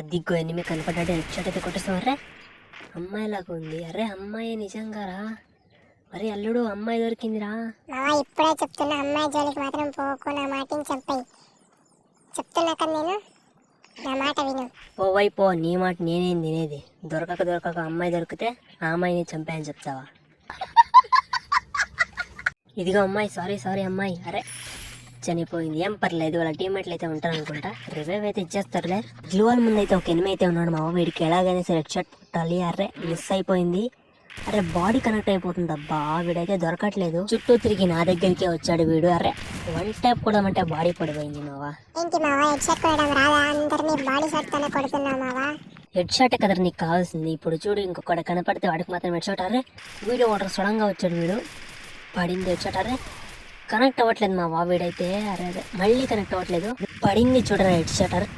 అదిగ్గో enemy కనపడ్డాడు. Head shot అయితే కొట్టేస్తాం. అమ్మాయిలాగా ఉంది. అరే అమ్మాయి నిజంగా రా. మరి అల్లుడు అమ్మాయి దొరికిందిరా. మావా ఇప్పుడే చెప్తున్నా, అమ్మాయి జోలికి మాత్రం పోకు. నా మాటని చంపాయి చెప్తున్నా కదా నేను, నా మాట విను. పోవైపో, నీ మాట నేనేం తినేది. దొరకక అమ్మాయి దొరికితే ఆ అమ్మాయిని చంపాయని చెప్తావా? ఇదిగో అమ్మాయి. సారీ అమ్మాయి. అరే చనిపోయింది. ఏం పర్లేదు, వాళ్ళ టీమ్మేట్లు అయితే ఉంటారు అనుకుంటా. రివైవ్ అయితే ఇచ్చేస్తారులే. గ్లూవాల్ ముందు అయితే ఒక ఎనిమి అయితే ఉన్నాడు మావ. వీడికి ఎలాగైనా సరే హెడ్ షాట్ పుట్టాలి. అరే మిస్ అయిపోయింది. అరే బాడీ కనెక్ట్ అయిపోతుంది. అబ్బా వీడైతే దొరకట్లేదు. చుట్టూ తిరిగి నా దగ్గరికే వచ్చాడు వీడు. అరే వన్ ట్యాప్ కూడా అంటే బాడీ పడిపోయింది మావా. ఏంటి మావా హెడ్ షాట్ కొట్టడం రాదా? అందరినీ బాడీ షాట్ తోనే కొడుతున్నా మావా. హెడ్ షాట్ కదా నీకు కావాల్సింది. ఇప్పుడు చూడు, ఇంకొకటి కనపడితే వాడికి మాత్రం హెడ్ షాట్. అరే వీడియో వాటర్ సడన్గా వచ్చాడు వీడు. పడింది హెడ్ షాట్. అరే కనెక్ట్ అవ్వట్లేదు మా వీడైతే. అరే మళ్ళీ కనెక్ట్ అవ్వట్లేదు. పడింది చూడరా హెడ్ షాట్. అరే